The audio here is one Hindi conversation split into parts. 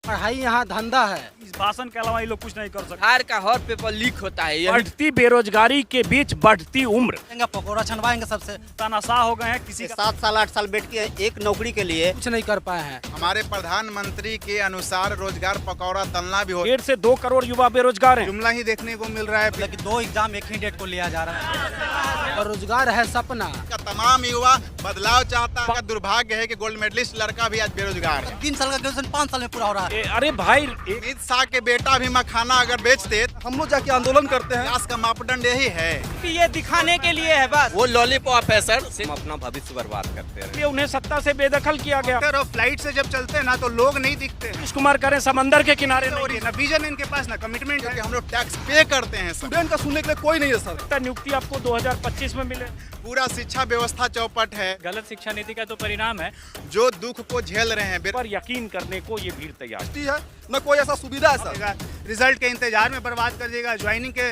पढ़ाई यहाँ धंधा है। इस भाषण के अलावा ये लोग कुछ नहीं कर सकते। हर का हर पेपर लीक होता है। बढ़ती बेरोजगारी के बीच बढ़ती उम्र। पकौड़ा छनवाएंगे सबसे। तानाशाह हो गए हैं। किसी का 7 साल 8 साल बैठ के एक नौकरी के लिए कुछ नहीं कर पाए हैं। हमारे प्रधानमंत्री के अनुसार रोजगार पकौड़ा तलना भी हो। 1.5 से 2 करोड़ युवा बेरोजगार हैं। जुमला ही देखने को मिल रहा है। लेकिन 2 एग्जाम एक ही डेट को लिया जा रहा है। और रोजगार है सपना। तमाम युवा बदलाव चाहता है। दुर्भाग्य है कि गोल्ड मेडलिस्ट लड़का भी आज बेरोजगार है। 3 साल का ग्रेजुएशन 5 साल में पूरा हो रहा है। अरे भाई, अमित शाह के बेटा भी मखाना अगर बेचते हम लोग जाके आंदोलन करते हैं। विकास का मापदंड यही है। ये दिखाने के लिए है बस। वो लॉलीपॉप है सर, सिर्फ अपना भविष्य बर्बाद करते हैं। उन्हें सत्ता से बेदखल किया गया। और फ्लाइट से जब चलते हैं ना तो लोग नहीं दिखते। नीतीश कुमार करें समंदर के किनारे नहीं। ना विजन है इनके पास, ना कमिटमेंट है। हम लोग टैक्स पे करते हैं। स्टूडेंट का सुनने के लिए कोई नहीं है सर। नियुक्ति आपको 2025 में मिले। पूरा शिक्षा व्यवस्था चौपट है। गलत शिक्षा नीति का तो परिणाम है। जो दुख को झेल रहे हैं पर यकीन करने को ये भीड़ तैयार है। न कोई ऐसा सुविधा है सर। रिजल्ट के इंतजार में बर्बाद कर दीजिएगा। ज्वाइनिंग के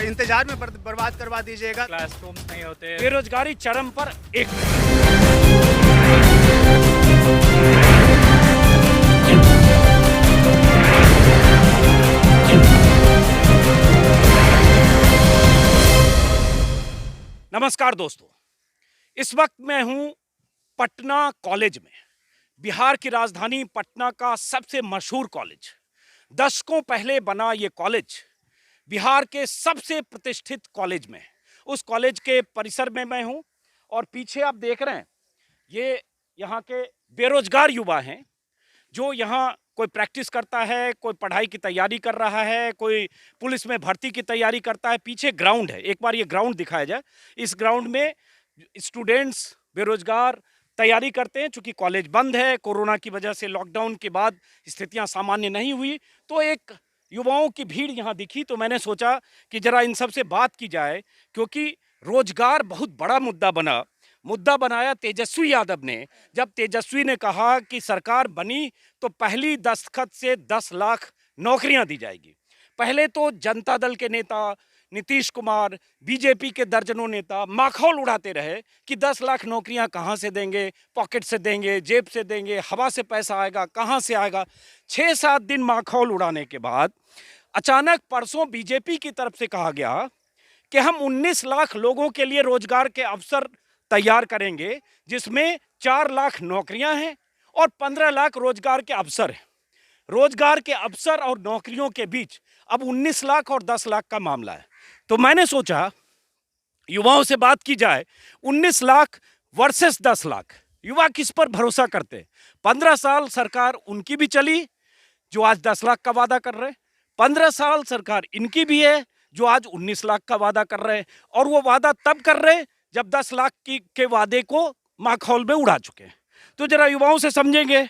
इंतजार में बर्बाद करवा दीजिएगा। क्लासरूम्स नहीं होते। बेरोजगारी चरम पर। एक नमस्कार दोस्तों, इस वक्त मैं हूं पटना कॉलेज में। बिहार की राजधानी पटना का सबसे मशहूर कॉलेज। दशकों पहले बना ये कॉलेज बिहार के सबसे प्रतिष्ठित कॉलेज में। उस कॉलेज के परिसर में मैं हूं और पीछे आप देख रहे हैं ये यहाँ के बेरोजगार युवा हैं जो यहाँ कोई प्रैक्टिस करता है, कोई पढ़ाई की तैयारी कर रहा है, कोई पुलिस में भर्ती की तैयारी करता है। पीछे ग्राउंड है, एक बार ये ग्राउंड दिखाया जाए। इस ग्राउंड में स्टूडेंट्स बेरोजगार तैयारी करते हैं। चूँकि कॉलेज बंद है, कोरोना की वजह से लॉकडाउन के बाद स्थितियां सामान्य नहीं हुई, तो एक युवाओं की भीड़ यहाँ दिखी। तो मैंने सोचा कि जरा इन सब से बात की जाए, क्योंकि रोजगार बहुत बड़ा मुद्दा बनाया तेजस्वी यादव ने। जब तेजस्वी ने कहा कि सरकार बनी तो पहली दस्तखत से 10 लाख नौकरियां दी जाएगी। पहले तो जनता दल के नेता, नीतीश कुमार, बीजेपी के दर्जनों नेता माखौल उड़ाते रहे कि 10 लाख नौकरियां कहां से देंगे, पॉकेट से देंगे, जेब से देंगे, हवा से पैसा आएगा, कहां से आएगा। 6-7 दिन माखौल उड़ाने के बाद अचानक परसों बीजेपी की तरफ से कहा गया कि हम 19 लाख लोगों के लिए रोजगार के अवसर तैयार करेंगे, जिसमें 4 लाख नौकरियां हैं और 15 लाख रोजगार के अवसर हैं। रोजगार के अवसर और नौकरियों के बीच अब 19 लाख और 10 लाख का मामला है। तो मैंने सोचा युवाओं से बात की जाए। 19 लाख वर्सेस 10 लाख, युवा किस पर भरोसा करते हैं? 15 साल सरकार उनकी भी चली जो आज 10 लाख का वादा कर रहे हैं। 15 साल सरकार इनकी भी है जो आज 19 लाख का वादा कर रहे हैं। और वो वादा तब कर रहे हैं जब 10 लाख के वादे को माखौल में उड़ा चुके हैं। तो जरा युवाओं से समझेंगे।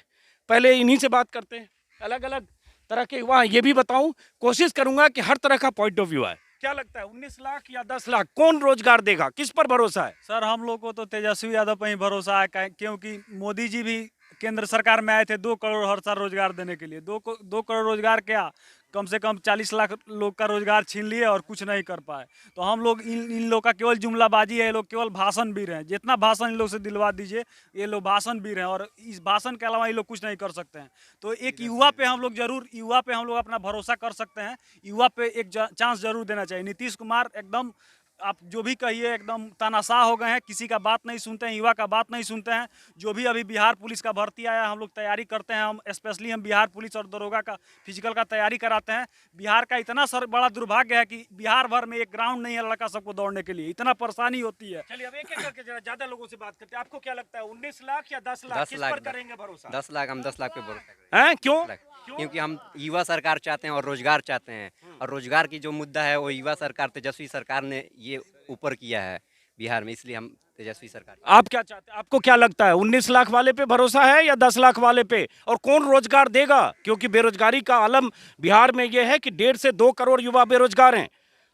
पहले इन्हीं से बात करते हैं। अलग अलग तरह के युवा, ये भी बताऊं, कोशिश करूंगा कि हर तरह का पॉइंट ऑफ व्यू आए। क्या लगता है, 19 लाख या 10 लाख कौन रोजगार देगा? किस पर भरोसा है? सर हम लोग को तो तेजस्वी यादव पर ही भरोसा है, क्योंकि मोदी जी भी केंद्र सरकार में आए थे 2 करोड़ हर साल रोजगार देने के लिए। 2 करोड़ रोजगार क्या, कम से कम 40 लाख लोग का रोजगार छीन लिए और कुछ नहीं कर पाए। तो हम लोग इन लोग का केवल जुमलाबाजी है। ये लोग केवल भाषण भी रहे हैं। जितना भाषण इन लोग से दिलवा दीजिए, ये लोग भाषण भी रहे हैं और इस भाषण के अलावा ये लोग कुछ नहीं कर सकते हैं। तो एक युवा पे हम लोग अपना भरोसा कर सकते हैं। युवा पे एक चांस जरूर देना चाहिए। नीतीश कुमार एकदम, आप जो भी कहिए, एकदम तानाशाह हो गए हैं। किसी का बात नहीं सुनते हैं, युवा का बात नहीं सुनते हैं। जो भी अभी बिहार पुलिस का भर्ती आया, हम लोग तैयारी करते हैं। हम स्पेशली बिहार पुलिस और दरोगा का फिजिकल का तैयारी कराते हैं। बिहार का इतना बड़ा दुर्भाग्य है कि बिहार भर में एक ग्राउंड नहीं है लड़का सबको दौड़ने के लिए। इतना परेशानी होती है। चलिए अब एक एक करके जरा ज्यादा लोगों से बात करते हैं। आपको क्या लगता है, 19 लाख या 10 लाख, किस पर करेंगे भरोसा? 10 लाख, हम 10 लाख पे भरोसा हैं? क्यों? क्योंकि हम युवा सरकार चाहते हैं और रोजगार चाहते हैं। और रोजगार की जो मुद्दा है वो युवा सरकार, तेजस्वी सरकार ने ये ऊपर किया है बिहार में, इसलिए हम तेजस्वी सरकार। आप क्या चाहते हैं? आपको क्या लगता है, 19 लाख वाले पे भरोसा है या 10 लाख वाले पे? और कौन रोजगार देगा? क्योंकि बेरोजगारी का आलम बिहार में यह है कि 1.5 से 2 करोड़ युवा बेरोजगार हैं।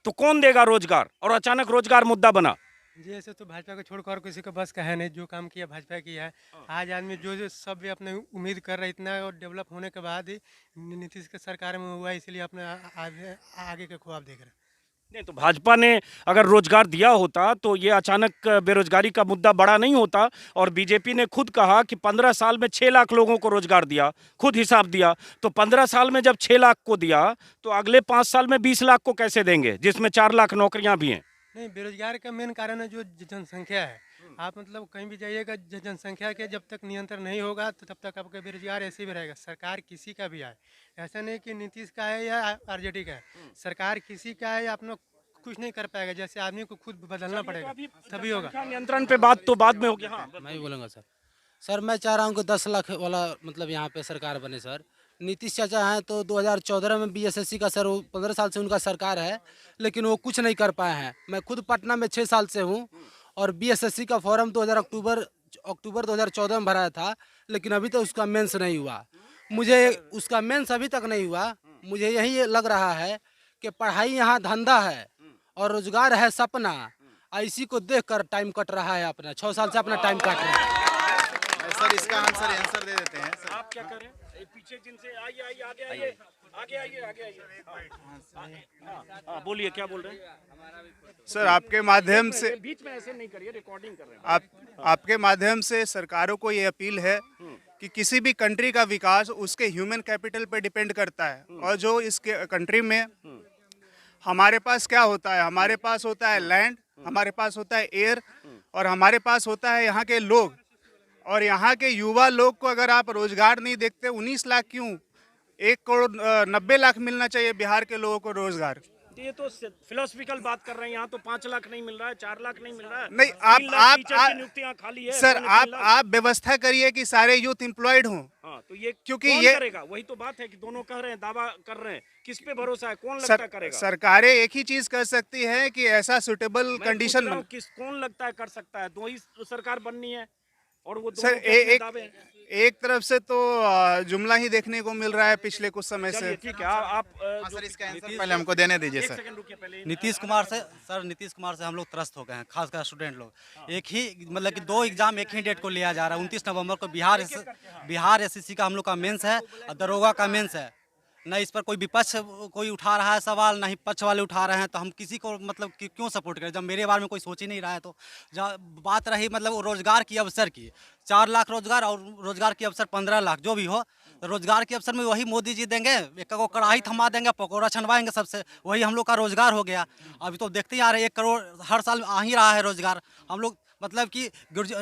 तो कौन देगा रोजगार? और अचानक रोजगार मुद्दा बना। जी, ऐसे तो भाजपा को छोड़कर किसी को बस का है नहीं। जो काम किया भाजपा किया है। आज आदमी जो सब भी अपने उम्मीद कर रहे, इतना और डेवलप होने के बाद ही नीतीश के सरकार में हुआ, इसलिए अपने आगे के ख्वाब देख रहे हैं। नहीं तो भाजपा ने अगर रोजगार दिया होता तो ये अचानक बेरोजगारी का मुद्दा बड़ा नहीं होता। और बीजेपी ने खुद कहा कि 15 साल में 6 लाख लोगों को रोजगार दिया, खुद हिसाब दिया। तो 15 साल में जब 6 लाख को दिया तो अगले 5 साल में 20 लाख को कैसे देंगे, जिसमें 4 लाख नौकरियां भी हैं। नहीं, बेरोजगार का मेन कारण है जो जनसंख्या है। आप मतलब कहीं भी जाइएगा, जनसंख्या के जब तक नियंत्रण नहीं होगा तो तब तक आपका बेरोजगार ऐसे भी रहेगा। सरकार किसी का भी आए, ऐसा नहीं कि नीतीश का है या आरजेडी का है, सरकार किसी का है, अपना कुछ नहीं कर पाएगा। जैसे आदमी को खुद बदलना पड़ेगा तभी होगा। नियंत्रण पे बात तो बाद में होगी। हाँ, मैं भी बोलूँगा सर मैं चाह रहा हूँ कि 10 लाख वाला मतलब यहाँ पे सरकार बने सर। नीतीश चाचा हैं तो 2014 में बीएसएससी का सर 15 साल से उनका सरकार है, लेकिन वो कुछ नहीं कर पाए हैं। मैं खुद पटना में 6 साल से हूँ और बीएसएससी का फॉर्म 2000 अक्टूबर 2014 में भराया था, लेकिन अभी तक उसका मेंस नहीं हुआ। मुझे उसका मेंस अभी तक नहीं हुआ। मुझे यही लग रहा है कि पढ़ाई यहाँ धंधा है और रोजगार है सपना। इसी को देखकर टाइम कट रहा है अपना, 6 साल से अपना टाइम काट रहा है। सर इसका आंसर दे देते हैं सर। आप क्या करें? पीछे जिनसे आइए आगे आइए आगे आइए। हाँ, बोलिए, क्या बोल रहे हैं? सर आपके माध्यम से बीच में ऐसे नहीं करिए, रिकॉर्डिंग कर रहे हैं। आपके माध्यम से सरकारों को ये अपील है कि किसी भी कंट्री का विकास उसके ह्यूमन कैपिटल पे डिपेंड करता है। और जो इस कंट्री में हमारे पास क्या होता है, हमारे पास होता है लैंड, हमारे पास होता है एयर और हमारे पास होता है यहाँ के लोग। और यहाँ के युवा लोग को अगर आप रोजगार नहीं देखते, 19 लाख क्यों, 1 करोड़ 90 लाख मिलना चाहिए बिहार के लोगों को रोजगार। ये तो फिलोसफिकल बात कर रहे हैं। यहाँ तो 5 लाख नहीं मिल रहा है, 4 लाख नहीं मिल रहा है। नहीं, 3 लाख टीचर की नियुक्तियां खाली है सर पौने 3 लाख। आप व्यवस्था करिए कि सारे यूथ एम्प्लॉयड हों। हाँ, तो ये क्योंकि कौन ये करेगा? वही तो बात है कि दोनों कह रहे हैं, दावा कर रहे हैं, किस पे भरोसा है, कौन लगता है करेगा? सरकारें एक ही चीज कर सकती है कि ऐसा सुटेबल कंडीशन में किस कौन लगता है कर सकता है? 2 ही सरकार बननी है और वो सर दोनों के अपने दावे हैं। एक तरफ से तो जुमला ही देखने को मिल रहा है पिछले कुछ समय से। चलिए ठीक है, आप सर इसका आंसर पहले हमको देने दीजिए एक सर। सेकंड रुकिए पहले। नीतीश कुमार से हम लोग त्रस्त हो गए हैं, खासकर स्टूडेंट लोग। एक ही मतलब कि 2 एग्जाम एक ही डेट को लिया जा रहा है। 29 नवंबर को बिहार एसएससी का हम लोग का मेंस है और दरोगा का मेंस है। न इस पर कोई विपक्ष कोई उठा रहा है सवाल, ना ही पक्ष वाले उठा रहे हैं। तो हम किसी को मतलब कि क्यों सपोर्ट करें जब मेरे बारे में कोई सोच ही नहीं रहा है। तो जहाँ बात रही मतलब रोजगार की अवसर की, 4 लाख रोजगार और रोजगार की अवसर 15 लाख, जो भी हो तो रोजगार के अवसर में वही मोदी जी देंगे। एक को कढ़ाई थमा देंगे, पकौड़ा छनवाएंगे सबसे, वही हम लोग का रोजगार हो गया। अभी तो देखते ही आ रहे हैं 1 करोड़ हर साल आ ही रहा है रोजगार। हम लोग मतलब कि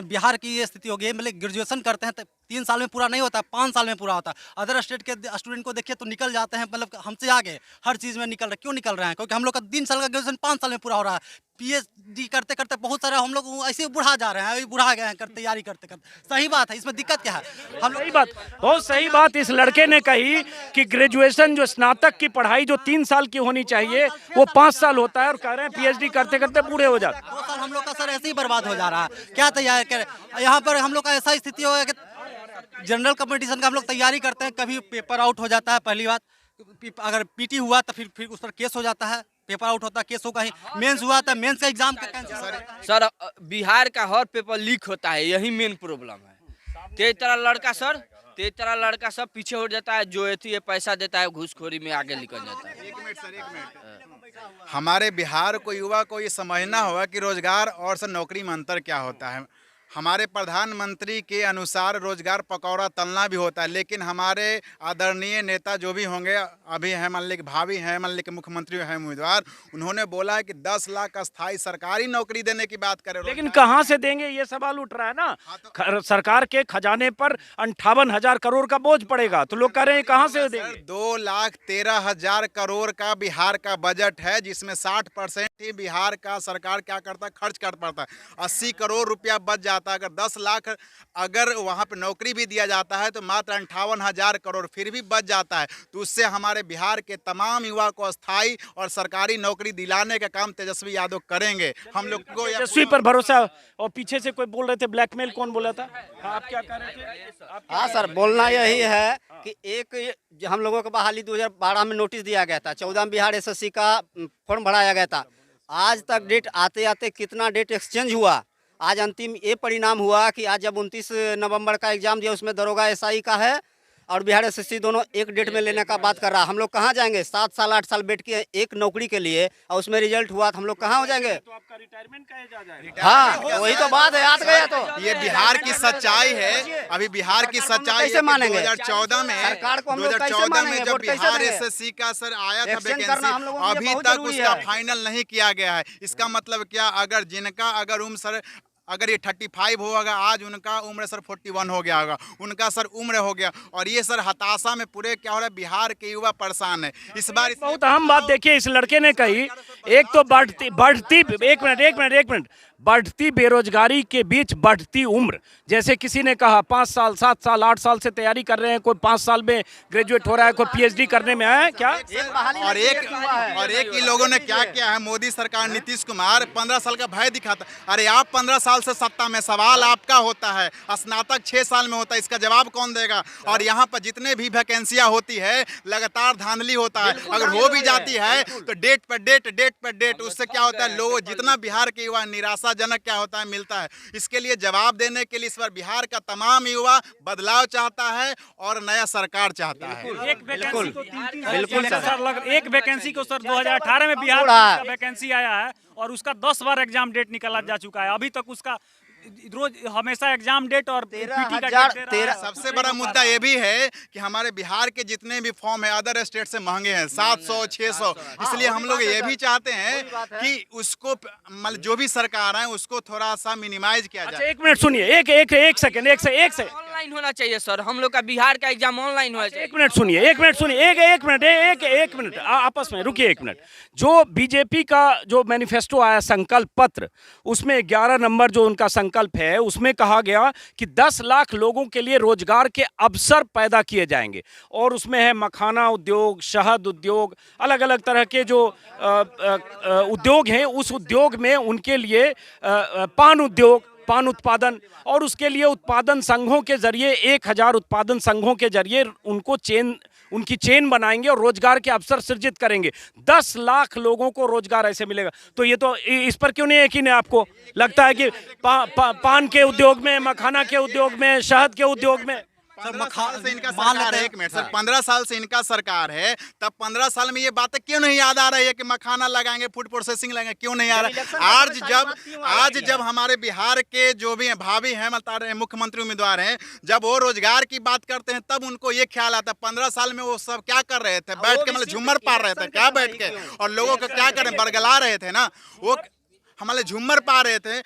बिहार की ये स्थिति हो गई है, मतलब ग्रेजुएशन करते हैं तो 3 साल में पूरा नहीं होता, 5 साल में पूरा होता है। अदर स्टेट के स्टूडेंट को देखिए तो निकल जाते हैं, मतलब हमसे आगे हर चीज़ में निकल रहे। क्यों निकल रहे हैं? क्योंकि हम लोग का 3 साल का ग्रेजुएशन 5 साल में पूरा हो रहा है। पीएचडी करते करते बहुत सारे हम लोग ऐसे बुढ़ा जा रहे हैं, बुढ़ा गए हैं तैयारी करते करते। सही बात है, इसमें दिक्कत क्या है? हम लोग सही बात, बहुत सही बात इस लड़के ने कही कि ग्रेजुएशन जो स्नातक की पढ़ाई जो 3 साल की होनी चाहिए वो 5 साल होता है, और कह रहे हैं पीएचडी करते करते बूढ़े हो जाते। 2 साल हम लोग का सर ऐसे ही बर्बाद हो जा रहा है। क्या तैयारी कर यहाँ पर हम लोग का ऐसा स्थिति हो गया कि जनरल कंपटीशन का हम लोग तैयारी करते हैं, कभी पेपर आउट हो जाता है। पहली बात, अगर पीटी हुआ तो फिर उस पर केस हो जाता है, पेपर आउट होता है, केस होगा ही। मेंस हुआ था, मेंस का एग्जाम का कैंसिल हो जाता है। सर बिहार का हर पेपर लीक होता है, यही मेन प्रॉब्लम है। तेज तरह लड़का सब पीछे हो जाता है, जो ये पैसा देता है घूसखोरी में आगे निकल जाता है। 1 मिनट सर, 1 मिनट। हमारे बिहार को युवा को ये समझना होगा कि रोजगार और सर नौकरी में अंतर क्या होता है। हमारे प्रधानमंत्री के अनुसार रोजगार पकौड़ा तलना भी होता है, लेकिन हमारे आदरणीय नेता जो भी होंगे, अभी हैं मान ली कि भाभी हैं, मान ली कि मुख्यमंत्री हैं उम्मीदवार, उन्होंने बोला है कि 10 लाख अस्थाई सरकारी नौकरी देने की बात करें। लेकिन कहां से देंगे ये सवाल उठ रहा है ना। सरकार के खजाने पर 58,000 करोड़ का बोझ पड़ेगा, तो लोग कह रहे हैं कहां से देंगे? 2,13,000 करोड़ का बिहार का बजट है, जिसमें 60% ही बिहार का सरकार क्या करता है, खर्च कर पड़ता है। 80 करोड़ रुपया बच जाता है। अगर 10 लाख अगर वहाँ पे नौकरी भी दिया जाता है तो मात्र 58,000 करोड़ फिर भी बच जाता है। तो उससे हमारे बिहार के तमाम युवा को अस्थाई और सरकारी नौकरी दिलाने का काम तेजस्वी यादव करेंगे। हम लोग को तेजस्वी पर भरोसा। और पीछे से कोई बोल रहे थे ब्लैकमेल, कौन बोला था? हाँ, आप क्या कह रहे थे? हाँ सर, बोलना यही है कि एक हम लोगों को बहाली 2012 में नोटिस दिया गया था, 14 में बिहार एसएससी का फॉर्म भराया गया था। आज तक डेट आते आते कितना डेट एक्सचेंज हुआ। आज अंतिम ये परिणाम हुआ कि आज जब 29 नवंबर का एग्जाम दिया, उसमें दरोगा एसआई का है और बिहार एसएससी दोनों एक डेट में लेने का बात कर रहा है। हम लोग कहाँ जाएंगे? 7 साल 8 साल बैठ के एक नौकरी के लिए और उसमें रिजल्ट हुआ तो हम लोग कहाँ हो जाएंगे? तो आपका रिटायरमेंट का एज आ जाएगा। हाँ, वही तो बात है, याद गया तो। ये बिहार की सच्चाई है। अभी बिहार की सच्चाई कैसे मानेंगे? 2014 में सरकार को हम लोग कैसे 2014 में मानेंगे? जब वोट कैसे बिहार देंगे? एसएससी का सर आया था एक्सचेंज करना हम लोगों वैकेंसी, के लिए अभी बहुत तक जरूरी उसका है। फाइनल नहीं किया गया है। इसका मतलब क्या, अगर जिनका अगर उम्र सर अगर ये 35 होगा, आज उनका उम्र सर 41 हो गया होगा, उनका सर उम्र हो गया। और ये सर हताशा में पूरे क्या हो रहा है, बिहार के युवा परेशान है इस बार। बहुत अहम बात देखिए इस लड़के ने कही, एक तो बढ़ती एक मिनट बढ़ती बेरोजगारी के बीच बढ़ती उम्र। जैसे किसी ने कहा 5 साल 7 साल 8 साल से तैयारी कर रहे हैं, कोई 5 साल में ग्रेजुएट हो रहा है, कोई पीएचडी करने में है क्या? और एक ही लोगों ने क्या किया है, मोदी सरकार नीतीश कुमार 15 साल का भय दिखाता। अरे आप 15 साल से सत्ता में, सवाल आपका होता है, स्नातक 6 साल में होता है, इसका जवाब कौन देगा? और यहाँ पर जितने भी वैकेंसियाँ होती है लगातार धांधली होता है। अगर हो भी जाती है तो डेट पर डेट, उससे क्या होता है, लोग जितना बिहार के युवा निराशाजनक क्या होता है मिलता है। इसके लिए जवाब देने के लिए इस बार बिहार का तमाम युवा बदलाव चाहता है और नया सरकार चाहता है। एक वैकेंसी को बिल्कुल सर। एक वैकेंसी को सर 2018 में बिहार में वैकेंसी आया है और उसका 10 बार एग्जाम डेट निकाला जा चुका है। अभी तक उसका रोज हमेशा एग्जाम डेट और पीटी का डेट दे रहा है। सबसे बड़ा मुद्दा ये भी है कि हमारे बिहार के जितने भी फॉर्म है अदर स्टेट से महंगे हैं, 700 600। इसलिए हम लोग ये भी चाहते हैं कि उसको मतलब जो भी सरकार है उसको थोड़ा सा मिनिमाइज किया अच्छा जाए। एक मिनट सुनिए, एक सेकंड ऑनलाइन होना चाहिए सर, हम लोग का बिहार का एग्जाम ऑनलाइन होना चाहिए। एक मिनट सुनिए, एक मिनट आपस में रुकिए एक मिनट। जो बीजेपी का जो मैनिफेस्टो आया संकल्प पत्र, उसमें 11 नंबर जो उनका संकल्प है उसमें कहा गया कि 10 लाख लोगों के लिए रोजगार के अवसर पैदा किए जाएंगे। और उसमें है मखाना उद्योग, शहद उद्योग, अलग अलग तरह के जो उद्योग हैं, उस उद्योग में उनके लिए पान उद्योग, पान उत्पादन, और उसके लिए उत्पादन संघों के जरिए 1000 उत्पादन संघों के जरिए उनकी चेन बनाएंगे और रोजगार के अवसर सृजित करेंगे। 10 लाख लोगों को रोजगार ऐसे मिलेगा। तो ये तो इस पर क्यों नहीं यकीन है आपको? लगता है कि पान के उद्योग में, मखाना के उद्योग में, शहद के उद्योग में सर 15 साल से इनका सरकार है, एक मिनट सर, 15 साल से इनका सरकार है, तब 15 साल में ये बातें क्यों नहीं याद आ रही है कि मखाना लगाएंगे, फूड प्रोसेसिंग लगाएंगे, क्यों नहीं आ रहा है? आज जब हमारे बिहार के जो भी भावी हैं मतलब मुख्यमंत्री उम्मीदवार हैं, जब वो रोजगार की बात करते हैं तब उनको ये ख्याल आता है 15 साल में वो सब क्या कर रहे थे, बैठ के मतलब झूमर पार रहे थे क्या बैठ के, और लोगों को क्या करें बरगला रहे थे ना, वो हमारे झूमर पा रहे थे।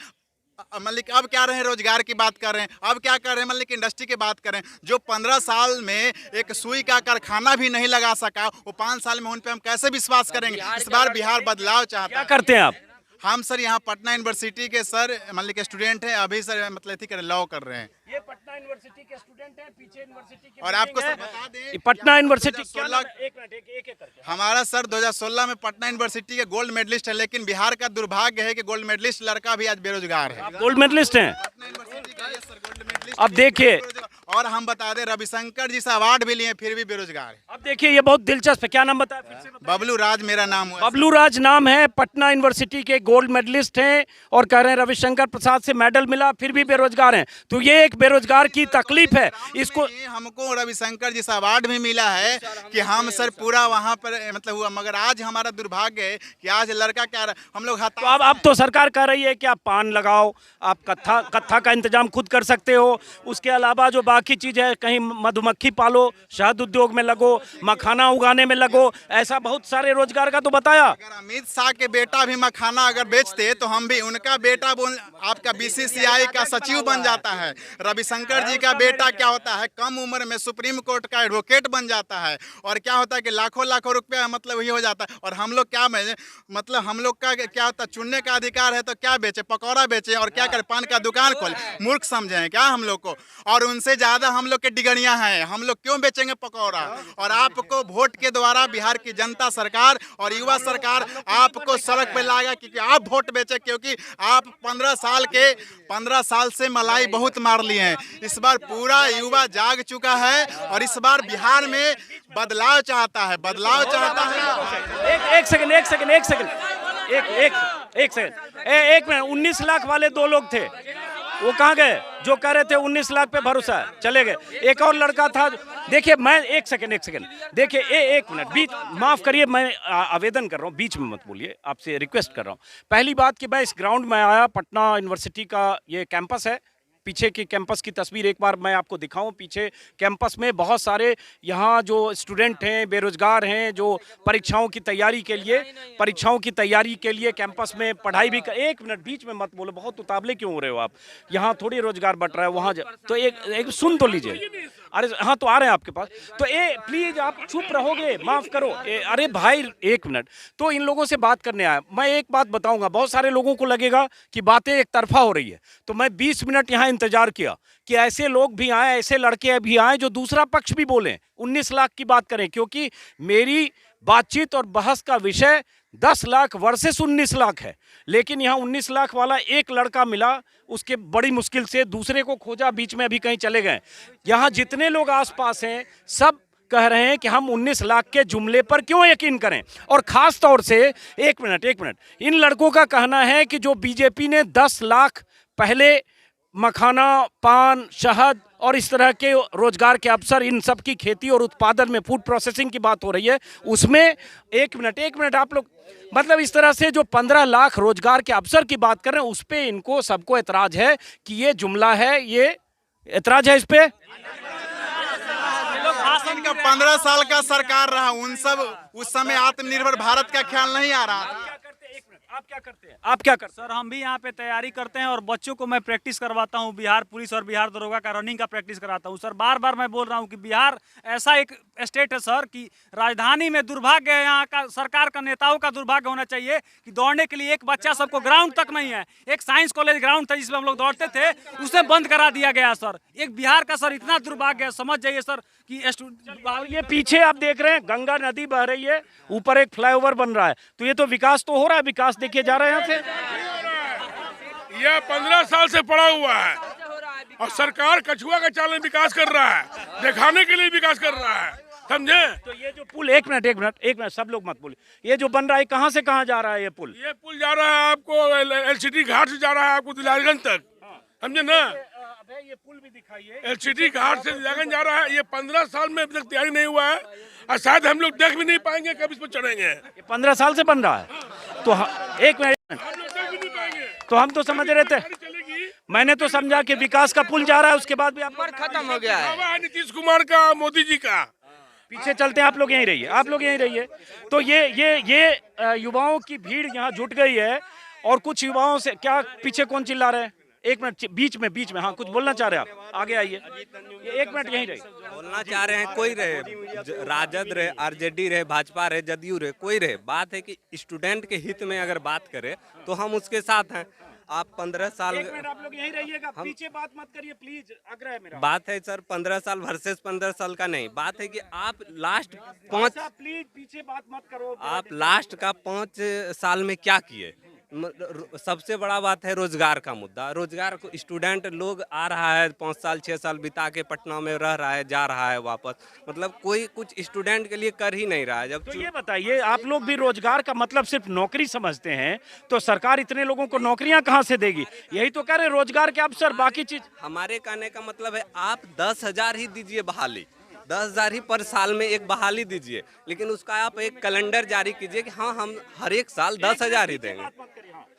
मतलब अब क्या रहे, रोजगार की बात कर रहे हैं, अब क्या कर रहे हैं मतलब इंडस्ट्री की बात कर रहे हैं। जो 15 साल में एक सुई का कारखाना भी नहीं लगा सका, वो 5 साल में उन पे हम कैसे विश्वास करेंगे? इस बार बिहार बदलाव चाहता क्या है। करते हैं आप? हम सर यहाँ पटना यूनिवर्सिटी के सर मतलब के स्टूडेंट हैं, अभी सर मतलब लॉ कर रहे हैं। ये पटना यूनिवर्सिटी के स्टूडेंट हैं, पीछे यूनिवर्सिटी की और आपको बिल्डिंग सर है। बता दें पटना यूनिवर्सिटी 2016 एक मिनट एक करके। हमारा सर 2016 में पटना यूनिवर्सिटी के गोल्ड मेडलिस्ट है, लेकिन बिहार का दुर्भाग्य है कि गोल्ड मेडलिस्ट लड़का भी आज बेरोजगार है। गोल्ड मेडलिस्ट हैं। पटना यूनिवर्सिटी का ये सर गोल्ड मेडलिस्ट अब देखिए, और हम बता दें रविशंकर जी से अवार्ड भी लिए फिर भी बेरोजगार है। अब देखिए ये बहुत दिलचस्प है। क्या नाम बताया फिर से? बबलू राज मेरा नाम हुआ। बबलू राज नाम है, पटना यूनिवर्सिटी के गोल्ड मेडलिस्ट हैं और कह रहे हैं रविशंकर प्रसाद से मेडल मिला फिर भी बेरोजगार हैं। तो ये एक बेरोजगार की तकलीफ है। इसको हमको रविशंकर जी से अवार्ड भी मिला है कि हम सर पूरा वहाँ पर मतलब हुआ, मगर आज हमारा दुर्भाग्य है कि आज लड़का क्या हम लोग तो अब तो सरकार कह रही है कि आप पान लगाओ, आप कत्था का इंतजाम खुद कर सकते हो। उसके अलावा जो बाकी चीज़ है, कहीं मधुमक्खी पालो, शहद उद्योग में लगो, मखाना उगाने में लगो, ऐसा बहुत सारे रोजगार का तो बताया। अगर अमित शाह के बेटा भी मखाना अगर बेचते तो हम भी, उनका बेटा आपका बीसीसीआई का सचिव बन जाता है। रविशंकर जी का बेटा क्या होता है, कम उम्र में सुप्रीम कोर्ट का एडवोकेट बन जाता है, और क्या होता है कि लाखों लाखों रुपया मतलब ये हो जाता है। और हम लोग क्या मतलब हम लोग का क्या होता है, चुनने का अधिकार है तो क्या बेचे, पकौड़ा बेचे और क्या करे, पान का दुकान खोले। मूर्ख समझे हैं क्या हम लोग को? और उनसे ज्यादा हम लोग के डिगरियां हैं, हम लोग क्यों बेचेंगे पकौड़ा? और आपको वोट के द्वारा बिहार की जनता सरकार और युवा सरकार आपको सड़क पे लाएगा क्योंकि आप वोट बेचे, क्योंकि आप 15 साल से मलाई बहुत मार लिए हैं। इस बार पूरा युवा जाग चुका है और इस बार बिहार में बदलाव चाहता है, बदलाव चाहता है। एक सेकंड एक मिनट। 19 लाख वाले 2 लोग थे, वो कहाँ गए? जो कह रहे थे 19 लाख पे भरोसा है, चले गए। एक और लड़का था, देखिए मैं एक सेकंड देखिए, एक मिनट, बीच माफ करिए, मैं आवेदन कर रहा हूँ, बीच में मत बोलिए, आपसे रिक्वेस्ट कर रहा हूँ। पहली बात कि मैं इस ग्राउंड में आया, पटना यूनिवर्सिटी का ये कैंपस है, पीछे की कैंपस की तस्वीर एक बार मैं आपको दिखाऊं। पीछे कैंपस में बहुत सारे यहाँ जो स्टूडेंट हैं, बेरोजगार हैं, जो परीक्षाओं की तैयारी के लिए कैंपस में पढ़ाई भी कर। एक मिनट, बीच में मत बोलो, बहुत उतावले क्यों हो रहे हो आप? यहाँ थोड़ी रोजगार बट रहा है, वहाँ तो एक सुन तो लीजिए। अरे हाँ, तो आ रहे हैं आपके पास, तो प्लीज आप चुप रहोगे, माफ करो। अरे भाई एक मिनट, तो इन लोगों से बात करने आया। मैं एक बात बताऊंगा, बहुत सारे लोगों को लगेगा कि बातें एक तरफा हो रही है, तो मैं 20 मिनट यहाँ इंतजार किया कि ऐसे लोग भी आए, ऐसे लड़के भी आए जो दूसरा पक्ष भी बोलें, 19 लाख की बात करें, क्योंकि मेरी बातचीत और बहस का विषय 10 लाख वर्सेस 19 लाख है। लेकिन यहाँ 19 लाख वाला एक लड़का मिला, उसके बड़ी मुश्किल से, दूसरे को खोजा, बीच में अभी कहीं चले गए। यहाँ जितने लोग आसपास हैं सब कह रहे हैं कि हम 19 लाख के जुमले पर क्यों यकीन करें। और खास तौर से एक मिनट, इन लड़कों का कहना है कि जो बीजेपी ने 10 लाख पहले मखाना, पान, शहद और इस तरह के रोजगार के अवसर, इन सब की खेती और उत्पादन में फूड प्रोसेसिंग की बात हो रही है, उसमें एक मिनट आप लोग, मतलब इस तरह से जो 15 लाख रोजगार के अवसर की बात कर रहे हैं, उस पे इनको सबको एतराज है कि ये जुमला है, ये एतराज है इस पे। इनका 15 साल का सरकार रहा, उन सब उस समय आत्मनिर्भर भारत का ख्याल नहीं आ रहा था। आप क्या करते हैं? आप क्या करते हैं? सर हम भी यहाँ पे तैयारी करते हैं और बच्चों को मैं प्रैक्टिस करवाता हूँ, बिहार पुलिस और बिहार दरोगा का रनिंग का प्रैक्टिस कराता हूँ। सर बार बार मैं बोल रहा हूँ कि बिहार ऐसा एक स्टेट है सर कि राजधानी में दुर्भाग्य है, यहाँ का सरकार का नेताओं का दुर्भाग्य होना चाहिए कि दौड़ने के लिए एक बच्चा सबको ग्राउंड तक नहीं है। एक साइंस कॉलेज ग्राउंड था जिसमें हम लोग दौड़ते थे, उसे बंद करा दिया गया सर। एक बिहार का सर इतना दुर्भाग्य है, समझ जाइए सर कि ये पीछे आप देख रहे हैं गंगा नदी बह रही है, ऊपर एक फ्लाईओवर बन रहा है, तो ये तो विकास तो हो रहा है, विकास देखिए जा रहे हैं यहाँ से। यह 15 साल से पड़ा हुआ है और सरकार कछुआ का चाल में विकास कर रहा है, दिखाने के लिए विकास कर रहा है, समझे? तो ये जो पुल, एक मिनट सब लोग मत बोलिए, ये जो बन रहा है कहाँ से कहाँ जा रहा है? ये पुल जा रहा है आपको एलसीडी घाट से जा रहा है आपको दिलारगंज तक, समझे ना? ये पुल भी दिखाइए। एलसीडी घाट से दिलारगंज जा रहा है। ये 15 साल में अभी तक तैयारी नहीं हुआ है और शायद हम लोग देख भी नहीं पाएंगे कब इस पर चढ़ेंगे। ये 15 साल से बन रहा है, तो एक मिनट, तो हम तो समझ रहे थे, मैंने तो समझा कि विकास का पुल जा रहा है, उसके बाद भी आप खत्म हो गया है। नीतीश कुमार का, मोदी जी का। पीछे चलते हैं, आप लोग यहीं रहिए, तो ये युवाओं की भीड़ यहाँ जुट गई है। और कुछ युवाओं से, क्या पीछे कौन चिल्ला रहे हैं? एक मिनट, बीच में हाँ कुछ बोलना चाह रहे हैं आप, आगे आइए, एक मिनट यहीं रहिए। बोलना चाह रहे हैं, कोई रहे, राजद रहे, आरजेडी रहे, भाजपा रहे, जदयू रहे, कोई रहे, बात है कि स्टूडेंट के हित में अगर बात करें तो हम उसके साथ हैं। आप 15 साल, एक मिनट आप लोग यहीं रहिएगा, पीछे बात मत करिए प्लीज, आग्रह है मेरा। बात है सर 15 साल वर्सेस 15 साल का नहीं, बात है कि आप लास्ट 5, प्लीज पीछे बात मत करो, आप लास्ट का 5 साल में क्या किए? सबसे बड़ा बात है रोजगार का मुद्दा। रोजगार को स्टूडेंट लोग आ रहा है, 5 साल 6 साल बिता के पटना में रह रहा है, जा रहा है वापस, मतलब कोई कुछ स्टूडेंट के लिए कर ही नहीं रहा है। जब तो ये बताइए, आप लोग भी रोजगार का मतलब सिर्फ नौकरी समझते हैं, तो सरकार इतने लोगों को नौकरियां कहां से देगी? यही तो कह रहे रोजगार के अवसर, बाकी चीज। हमारे कहने का मतलब है आप 10,000 ही दीजिए बहाली, 10,000 ही पर साल में एक बहाली दीजिए, लेकिन उसका आप एक कैलेंडर जारी कीजिए कि हाँ हम हर एक साल 10,000 ही देंगे,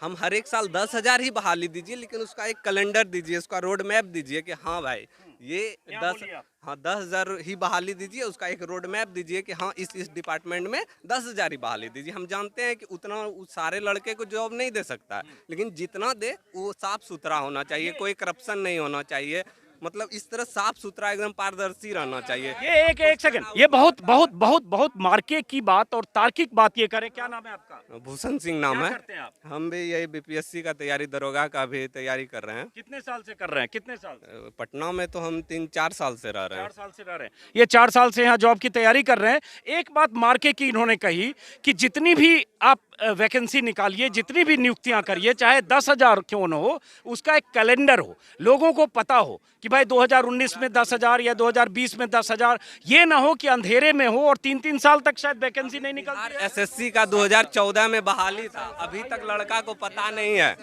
हम हर एक साल 10,000 ही बहाली दीजिए, लेकिन उसका एक कैलेंडर दीजिए, उसका रोड मैप दीजिए कि हाँ भाई ये 10,000 ही बहाली दीजिए, उसका एक रोड मैप दीजिए कि हाँ इस डिपार्टमेंट में 10,000 ही बहाली दीजिए। हम जानते हैं कि उतना सारे लड़के को जॉब नहीं दे सकता है, लेकिन जितना दे वो साफ सुथरा होना चाहिए, कोई करप्शन नहीं होना चाहिए, मतलब इस तरह साफ सुथरा एकदम पारदर्शी रहना चाहिए। ये एक सेकंड, ये बहुत बहुत बहुत बहुत मार्के की बात और तार्किक बात ये करें। क्या नाम है आपका? भूषण सिंह नाम है। करते हैं आप? हम भी यही बीपीएससी का तैयारी, दरोगा का भी तैयारी कर रहे हैं। कितने साल से कर रहे हैं? कितने साल? पटना में तो हम 3-4 साल से रह रहे हैं। 4 साल से रह रहे हैं, ये 4 साल से यहाँ जॉब की तैयारी कर रहे हैं। एक बात मार्के की इन्होंने कही कि जितनी भी आप वैकेंसी निकालिए, जितनी भी नियुक्तियां करिए, चाहे 10,000 क्यों न हो, उसका एक कैलेंडर हो, लोगों को पता हो कि भाई 2019 में 10,000 या 2020 में 10,000। ये ना हो कि अंधेरे में हो और 3-3 साल तक शायद वैकेंसी नहीं निकलती है। एसएससी का 2014 में बहाली था, अभी तक लड़का को पता नहीं है।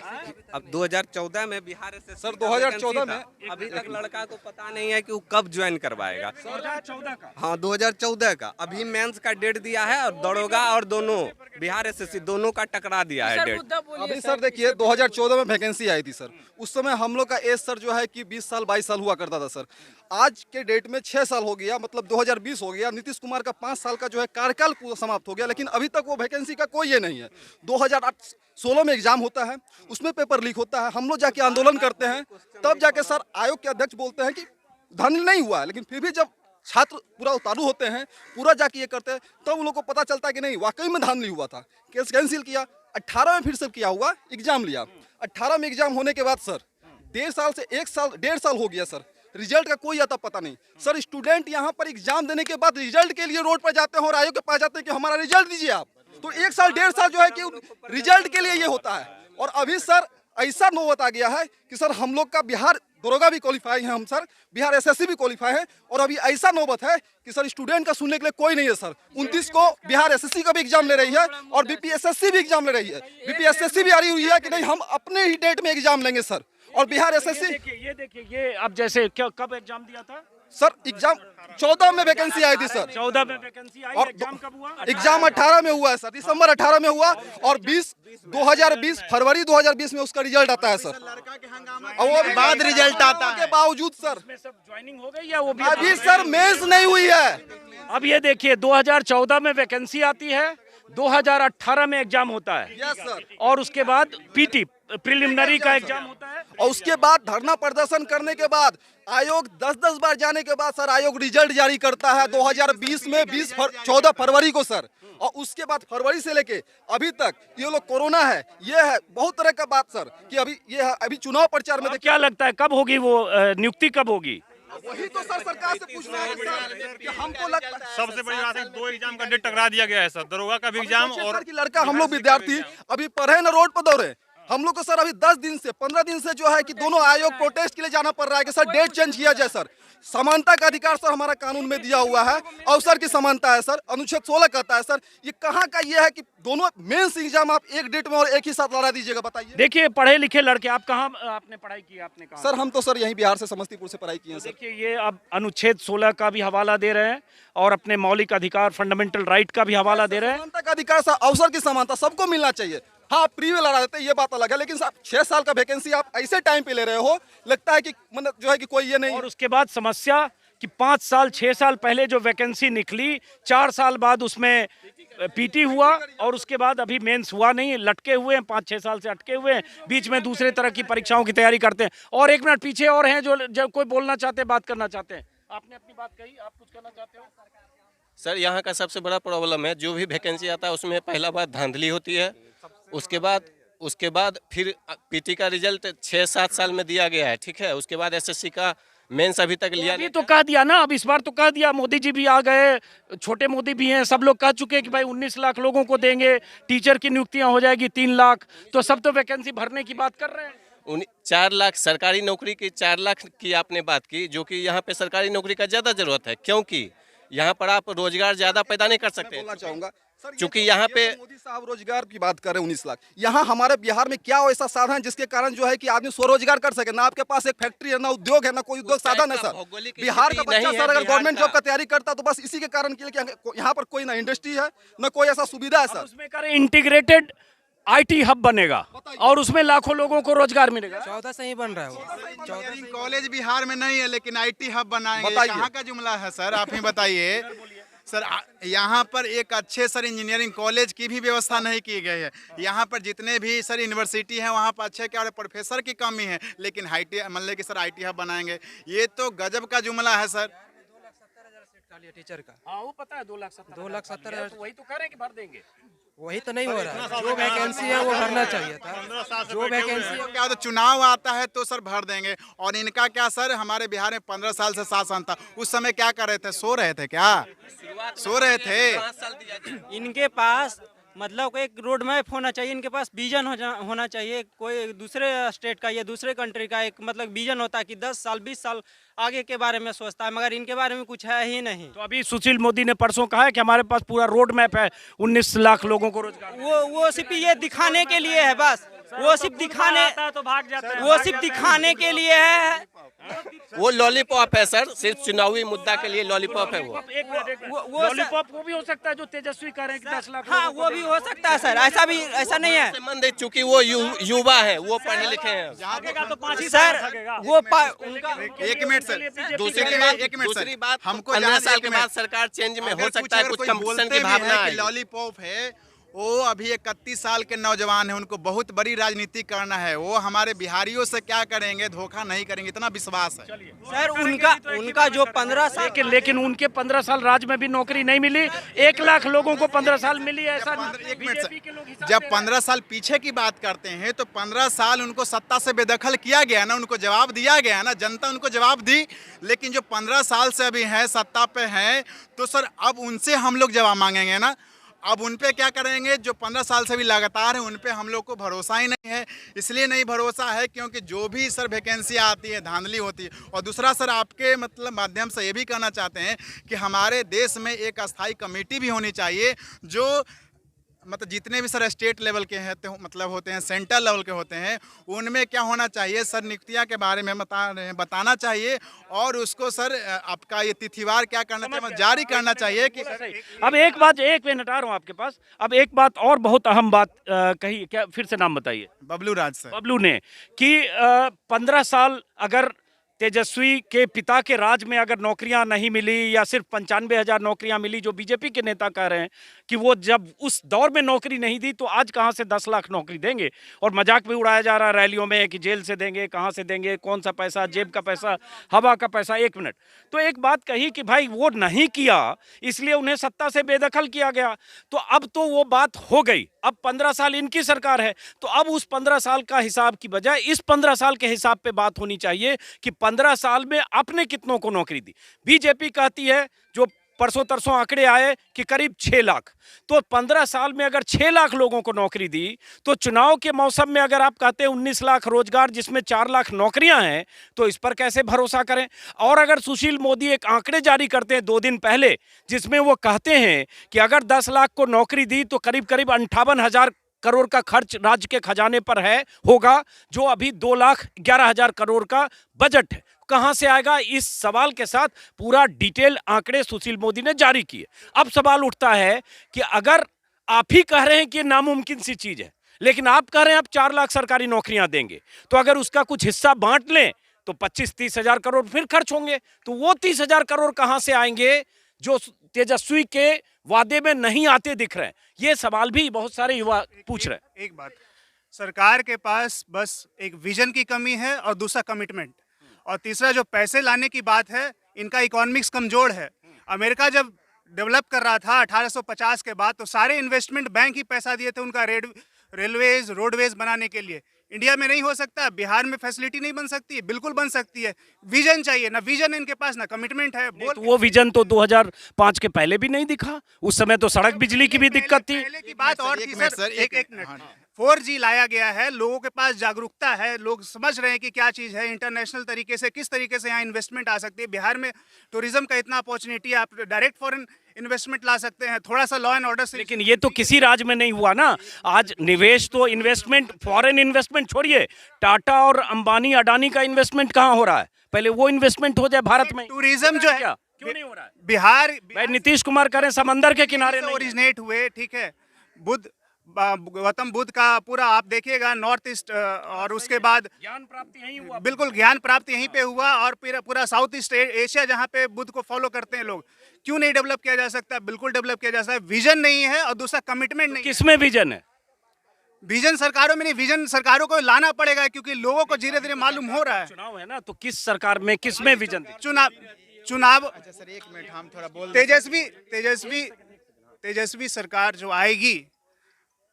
अब 2014 में बिहार एसएससी सर 2014 में अभी तक लड़का को पता नहीं है कि वो कब ज्वाइन करवाएगा। 2014 का हाँ 2014 का अभी मेंस का डेट दिया है, और दरोगा और दोनों बिहार एसएससी दोनों का टकरा दिया है डेट। अभी सर देखिए 2014 में वैकेंसी आई थी सर, उस समय हम लोग का एज सर जो है कि 20 साल 22 साल हुआ करता था सर। आज के डेट में 6 साल हो गया, मतलब 2020 हो गया। नीतीश कुमार का 5 साल का जो है कार्यकाल पूरा समाप्त हो गया, लेकिन अभी तक वो वैकेंसी का कोई ये नहीं है। 2016 में एग्जाम होता है, उसमें पेपर लीक होता है, हम लोग जाके आंदोलन करते हैं, तब जाके सर आयोग के अध्यक्ष बोलते हैं कि धांधली नहीं हुआ है। लेकिन फिर भी जब छात्र पूरा उतारू होते हैं, पूरा जाके ये करते हैं, तब उन लोग को पता चलता है कि नहीं वाकई में धांधली हुआ था। केस कैंसिल किया, 18 में फिर से किया हुआ एग्जाम लिया। 18 में एग्जाम होने के बाद सर 1.5 साल हो गया सर, रिजल्ट का कोई आता पता नहीं सर। स्टूडेंट यहाँ पर एग्जाम देने के बाद रिजल्ट के लिए रोड पर जाते हैं और आयोग के पास जाते हैं कि हमारा रिजल्ट दीजिए आप। तो 1 साल 1.5 साल जो है कि रिजल्ट के लिए ये होता है। और अभी सर ऐसा नौबत आ गया है कि सर हम लोग का बिहार दरोगा भी क्वालिफाई है, हम सर बिहार एसएससी भी क्वालिफाई है, और अभी ऐसा नौबत है कि सर स्टूडेंट का सुनने के लिए कोई नहीं है सर। 29 को बिहार एसएससी का भी एग्जाम ले रही है और बीपीएसएससी भी एग्जाम ले रही है। बीपीएसएससी भी आ रही हुई है कि नहीं हम अपने ही डेट में एग्जाम लेंगे सर। और बिहार एसएससी ये देखिए ये अब जैसे कब एग्जाम दिया था सर, एग्जाम 14 में वैकेंसी आई थी सर। 14 में वैकेंसी आई, और एग्जाम कब हुआ? एग्जाम 18 में हुआ है सर, दिसंबर 18 में हुआ, और 2020 फरवरी 2020 में उसका रिजल्ट आता है सर। और वो बाद रिजल्ट आता है के बावजूद सर में सब ज्वाइनिंग हो गई या वो भी अभी सर मेंस नहीं हुई है। अब ये देखिए 2014 में वैकेंसी आती है, 2018 में एग्जाम होता है, यस सर। और उसके बाद पीटी प्रिलिमिनरी का एग्जाम होता है। और उसके बाद धरना प्रदर्शन करने के बाद आयोग 10-10 बार जाने के बाद सर आयोग रिजल्ट जारी करता है 2020 में 14 फरवरी को सर। और उसके बाद फरवरी से लेके अभी तक ये लोग कोरोना है, ये है बहुत तरह का बात सर कि अभी ये है, अभी चुनाव प्रचार में क्या लगता है कब होगी वो नियुक्ति, कब होगी? वही तो सर सरकार से पूछना है सर कि हमको लगता है। सबसे बड़ी बात है 2 एग्जाम का डेट टकरा दिया गया है सर, दरोगा का भी एग्जाम और की लड़का हम लोग विद्यार्थी अभी पढ़े न रोड पर दौड़े। हम लोग को सर अभी 10 दिन से 15 दिन से जो है कि दोनों आयोग प्रोटेस्ट के लिए जाना पड़ रहा है कि सर डेट चेंज किया जाए सर। समानता का अधिकार सर हमारा कानून में दिया हुआ है, अवसर की समानता है सर, अनुच्छेद 16 कहता है सर। ये कहाँ का ये है कि दोनों मेंस एग्जाम आप एक डेट में और एक ही साथ लड़ा दीजिएगा, बताइए। देखिए पढ़े लिखे लड़के, आप कहाँ आपने पढ़ाई की? आपने कहा सर हम तो सर यहीं बिहार से समस्तीपुर से पढ़ाई किए हैं सर। देखिए ये अब अनुच्छेद 16 का भी हवाला दे रहे हैं और अपने मौलिक अधिकार फंडामेंटल राइट का भी हवाला दे रहे हैं। समानता का अधिकार सर, अवसर की समानता सबको मिलना चाहिए। हाँ प्री में लड़ा देते ये बात अलग है, लेकिन 6 साल का वैकेंसी आप ऐसे टाइम पे ले रहे हो, लगता है कि मतलब जो है कि कोई ये नहीं। और उसके बाद समस्या कि 5 साल 6 साल पहले जो वैकेंसी निकली, 4 साल बाद उसमें पीटी हुआ और उसके बाद अभी मेंस हुआ नहीं, लटके हुए हैं, 5-6 साल से अटके हुए हैं, बीच में दूसरे तरह की परीक्षाओं की तैयारी करते हैं। और 1 मिनट पीछे और हैं जो कोई बोलना चाहते हैं, बात करना चाहते हैं। आपने अपनी बात कही, आप कुछ करना चाहते हो? सर यहाँ का सबसे बड़ा प्रॉब्लम है, जो भी वैकेंसी आता है उसमें पहला बात धांधली होती है, उसके बाद फिर पीटी का रिजल्ट 6-7 साल में दिया गया है, ठीक है। उसके बाद एसएससी का मेंस अभी तक लिया नहीं। तो कह दिया ना, अब इस बार तो कह दिया, मोदी जी भी आ गए, छोटे मोदी भी हैं, सब लोग कह चुके हैं कि भाई 19 लाख लोगों को देंगे, टीचर की नियुक्तियां हो जाएगी 3 लाख, तो सब तो वैकेंसी भरने की बात कर रहे हैं। 4 लाख सरकारी नौकरी की, 4 लाख की आपने बात की, जो कि यहाँ पे सरकारी नौकरी का ज्यादा जरूरत है, क्योंकि यहाँ पर आप रोजगार ज्यादा पैदा नहीं कर सकते। बोलना चाहूंगा क्योंकि यहाँ पे मोदी साहब रोजगार की बात कर रहे हैं 19 लाख। यहाँ हमारे बिहार में क्या ऐसा साधन है जिसके कारण जो है कि आदमी स्वरोजगार कर सके? ना आपके पास एक फैक्ट्री है, ना उद्योग है, ना कोई उद्योग साधन है सर। बिहार का बच्चा सर अगर गवर्नमेंट जॉब का तैयारी करता तो बस इसी के कारण के लिए यहाँ पर कोई ना इंडस्ट्री है, ना कोई ऐसा सुविधा है सर। उसमें करें इंटीग्रेटेड आईटी हब बनेगा और उसमें लाखों लोगों को रोजगार मिलेगा। 14 से ही बन रहा है वो। कॉलेज बिहार में नहीं है लेकिन आईटी हब बनाएंगे, कहाँ का जुमला है सर? आप ही बताइए सर। यहाँ पर एक अच्छे सर इंजीनियरिंग कॉलेज की भी व्यवस्था नहीं की गई है। यहाँ पर जितने भी सर यूनिवर्सिटी हैं वहाँ पर अच्छे क्या प्रोफेसर की कमी है, लेकिन मतलब कि सर आईटी हब बनाएंगे, ये तो गजब का जुमला है सर। 2,70,000 टीचर का। हाँ वो पता है, 2,70,000 वही तो कह रहे हैं कि भर देंगे। वही तो नहीं हो रहा है, जो वैकेंसी है वो भरना चाहिए था। जो वैकेंसी तो क्या तो चुनाव आता है तो सर भर देंगे। और इनका क्या सर, हमारे बिहार में 15 साल से शासन था, उस समय क्या कर रहे थे? सो रहे थे क्या? सो रहे थे? इनके पास मतलब एक रोड मैप होना चाहिए इनके पास, विजन होना चाहिए। कोई दूसरे स्टेट का या दूसरे कंट्री का एक मतलब विजन होता है कि 10 साल 20 साल आगे के बारे में सोचता है, मगर इनके बारे में कुछ है ही नहीं। तो अभी सुशील मोदी ने परसों कहा है कि हमारे पास पूरा रोड मैप है, 19 लाख लोगों को रोजगार। वो सिर्फ ये दिखाने के लिए है, बस वो सिर्फ दिखाने, तो भाग जाता है, वो सिर्फ दिखाने के लिए है। वो लॉलीपॉप है सर, सिर्फ चुनावी मुद्दा के लिए लॉलीपॉप है वो। लॉलीपॉप वो भी हो सकता है जो तेजस्वी कह रहे हैं कि 10 लाख। हाँ वो भी हो सकता है सर, ऐसा नहीं है। संबंध है, चूंकि वो युवा है, वो पढ़े लिखे हैं। तो 5 ही सर वो उनका एक मिनट सर, दूसरी बात, हमको 15 साल के बाद सरकार चेंज में हो सकता है, कुछ कंपटीशन की भावना है। लॉलीपॉप है, वो अभी 31 साल के नौजवान है, उनको बहुत बड़ी राजनीति करना है। वो हमारे बिहारियों से क्या करेंगे, धोखा नहीं करेंगे, इतना विश्वास है सर। उनका जो 15 साल, लेकिन उनके 15 साल राज में भी नौकरी नहीं मिली। 1 लाख लोगों को 15 साल मिली, ऐसा बीजेपी के लोग हिसाब जब 15 साल पीछे की बात करते हैं तो 15 साल उनको सत्ता से बेदखल किया गया ना, उनको जवाब दिया गया ना, जनता उनको जवाब दी। लेकिन जो 15 साल से अभी हैं, सत्ता पे हैं, तो सर अब उनसे हम लोग जवाब मांगेंगे ना। अब उन पे क्या करेंगे, जो 15 साल से भी लगातार है, उन पे हम लोग को भरोसा ही नहीं है। इसलिए नहीं भरोसा है क्योंकि जो भी सर वैकेंसी आती है धांधली होती है। और दूसरा सर, आपके मतलब माध्यम से ये भी कहना चाहते हैं कि हमारे देश में एक अस्थाई कमेटी भी होनी चाहिए, जो मतलब जितने भी सर स्टेट लेवल के हैं मतलब होते हैं, सेंट्रल लेवल के होते हैं, उनमें क्या होना चाहिए सर, नियुक्तियां के बारे में बताना चाहिए। और उसको सर आपका ये तिथिवार क्या करना चाहिए, जारी करना चाहिए कि अब एक मिनट हटा रहा हूँ आपके पास। अब एक बात और बहुत अहम बात कही, क्या फिर से नाम बताइए? बबलू राज सर। बबलू ने कि 15 साल अगर तेजस्वी के पिता के राज में अगर नौकरियां नहीं मिली या सिर्फ 95,000 नौकरियां मिली, जो बीजेपी के नेता कह रहे हैं कि वो जब उस दौर में नौकरी नहीं दी तो आज कहां से 10 लाख नौकरी देंगे। और मजाक भी उड़ाया जा रहा है रैलियों में कि जेल से देंगे, कहां से देंगे, कौन सा पैसा, जेब का पैसा, हवा का पैसा। 1 मिनट, तो एक बात कही कि भाई वो नहीं किया इसलिए उन्हें सत्ता से बेदखल किया गया। तो अब तो वो बात हो गई, अब 15 साल इनकी सरकार है, तो अब उस 15 साल का हिसाब की बजाय इस 15 साल के हिसाब पे बात होनी चाहिए कि 15 साल में आपने कितनों को नौकरी दी। बीजेपी कहती है, जो परसों तरसों आंकड़े आए कि करीब 6 लाख, तो 15 साल में अगर 6 लाख लोगों को नौकरी दी, तो चुनाव के मौसम में अगर आप कहते हैं 19 लाख रोजगार जिसमें 4 लाख नौकरियां हैं, तो इस पर कैसे भरोसा करें। और अगर सुशील मोदी एक आंकड़े जारी करते हैं 2 दिन पहले, जिसमें वो कहते हैं कि अगर 10 लाख को नौकरी दी तो करीब 58,000 करोड़ का खर्च राज्य के खजाने पर होगा, जो अभी 2,11,000 करोड़ का बजट है। कहां से आएगा? इस सवाल के साथ पूरा डिटेल आंकड़े सुशील मोदी ने जारी किए। अब सवाल उठता है कि अगर आप ही कह रहे हैं कि नामुमकिन सी चीज है, लेकिन आप कह रहे हैं आप 4 लाख सरकारी नौकरियां देंगे, तो अगर उसका कुछ हिस्सा बांट लें तो 25-30 हजार करोड़ फिर खर्च होंगे। तो वो 30,000 करोड़ कहां से आएंगे जो तेजस्वी के वादे में नहीं आते दिख रहे हैं? ये सवाल भी बहुत सारे युवा पूछ रहे हैं। एक बात, सरकार के पास बस एक विजन की कमी है और दूसरा कमिटमेंट, और तीसरा जो पैसे लाने की बात है, इनका इकोनॉमिक्स कमजोर है। अमेरिका जब डेवलप कर रहा था 1850 के बाद, तो सारे इन्वेस्टमेंट बैंक ही पैसा दिए थे उनका रेलवेज रोडवेज बनाने के लिए। इंडिया में नहीं हो सकता, बिहार में फैसिलिटी नहीं बन सकती है, बिल्कुल बन सकती है। विजन चाहिए, ना विजन इनके पास ना कमिटमेंट है। तो वो विजन तो 2005 के पहले भी नहीं दिखा, उस समय तो सड़क बिजली की भी दिक्कत थी। पहले की बात और थी सर, एक मिनट, 4G लाया गया है, लोगों के पास जागरूकता है, लोग समझ रहे हैं कि क्या चीज़ है, इंटरनेशनल तरीके से किस तरीके से यहाँ इन्वेस्टमेंट आ सकती है। बिहार में टूरिज्म का इतना अपॉर्चुनिटी है, आप डायरेक्ट फॉरेन इन्वेस्टमेंट ला सकते हैं, थोड़ा सा लॉ एंड ऑर्डर से। लेकिन ये तो किसी राज्य में नहीं हुआ ना। आज निवेश तो इन्वेस्टमेंट, फॉरेन इन्वेस्टमेंट छोड़िए, टाटा और अंबानी अडानी का इन्वेस्टमेंट कहाँ हो रहा है? पहले वो इन्वेस्टमेंट हो जाए भारत में। टूरिज्म जो है क्या क्यों नहीं हो रहा है? बिहार नीतीश कुमार करें समंदर के किनारे ओरिजिनेट हुए, ठीक है। गौतम बुद्ध का पूरा आप देखिएगा नॉर्थ ईस्ट, और उसके बाद ज्ञान प्राप्ति यहीं हुआ। बिल्कुल ज्ञान प्राप्ति यहीं पे हुआ, और पूरा साउथ ईस्ट एशिया जहाँ पे बुद्ध को फॉलो करते हैं लोग, क्यों नहीं डेवलप किया जा सकता? बिल्कुल डेवलप किया जा सकता है। विजन नहीं है और दूसरा कमिटमेंट नहीं। किसमें विजन है? विजन सरकारों में नहीं, विजन सरकारों को लाना पड़ेगा, क्योंकि लोगों को धीरे धीरे मालूम हो रहा है। चुनाव है ना, तो किस सरकार में किसमें विजन? चुनाव अच्छा सर, एक मिनट हम थोड़ा बोल तेजस्वी सरकार जो आएगी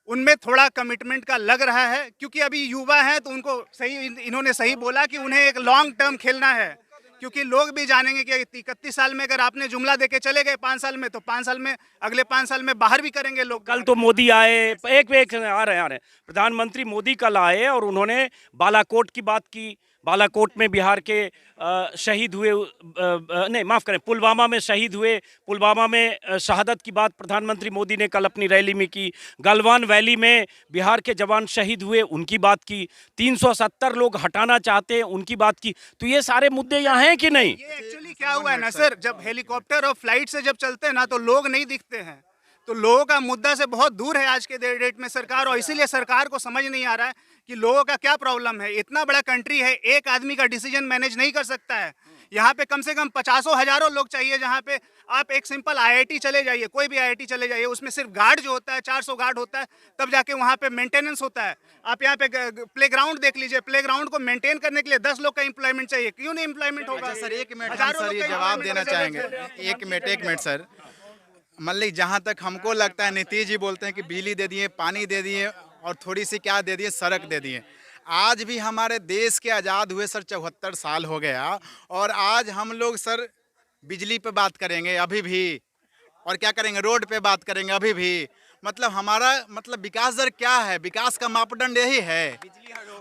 उनमें थोड़ा कमिटमेंट का लग रहा है, क्योंकि अभी युवा हैं तो उनको सही, इन्होंने सही बोला कि उन्हें एक लॉन्ग टर्म खेलना है, क्योंकि लोग भी जानेंगे कि 31 साल में अगर आपने जुमला देके चले गए 5 साल में, तो 5 साल में, अगले 5 साल में बाहर भी करेंगे लोग। कल तो मोदी आए, एक आ रहे हैं प्रधानमंत्री मोदी कल आए और उन्होंने बालाकोट की बात की। बालाकोट में बिहार के शहीद हुए, नहीं माफ़ करें, पुलवामा में शहीद हुए, पुलवामा में शहादत की बात प्रधानमंत्री मोदी ने कल अपनी रैली में की। गलवान वैली में बिहार के जवान शहीद हुए, उनकी बात की। 370 लोग हटाना चाहते हैं, उनकी बात की। तो ये सारे मुद्दे यहाँ हैं कि नहीं? ये एक्चुअली क्या हुआ है ना सर, जब हेलीकॉप्टर और फ्लाइट से जब चलते हैं ना तो लोग नहीं दिखते हैं, तो लोगों का मुद्दा से बहुत दूर है आज के डेट में सरकार, और इसीलिए सरकार को समझ नहीं आ रहा है कि लोगों का क्या प्रॉब्लम है। इतना बड़ा कंट्री है, एक आदमी का डिसीजन मैनेज नहीं कर सकता है। यहाँ पे कम से कम 50 हजारों लोग चाहिए, जहाँ पे आप एक सिंपल IIT चले जाइए, कोई भी IIT चले जाइए, उसमें सिर्फ गार्ड जो होता है 400 गार्ड होता है, तब जाके वहाँ पे मेंटेनेंस होता है। आप यहाँ पे प्लेग्राउंड देख लीजिए, प्लेग्राउंड को मेंटेन करने के लिए 10 लोग का एम्प्लॉयमेंट चाहिए, क्यों नहीं एम्प्लॉयमेंट होगा? सर एक मिनट हम सर ये जवाब देना चाहेंगे। एक मिनट सर, मतलब जहाँ तक हमको लगता है नीतीश जी बोलते हैं कि बिजली दे दिए, पानी दे दिए और थोड़ी सी क्या दे दिए, सड़क दे दिए। आज भी हमारे देश के आज़ाद हुए सर 74 साल हो गया, और आज हम लोग सर बिजली पे बात करेंगे अभी भी, और क्या करेंगे, रोड पे बात करेंगे अभी भी। मतलब हमारा मतलब विकास दर क्या है, विकास का मापदंड यही है।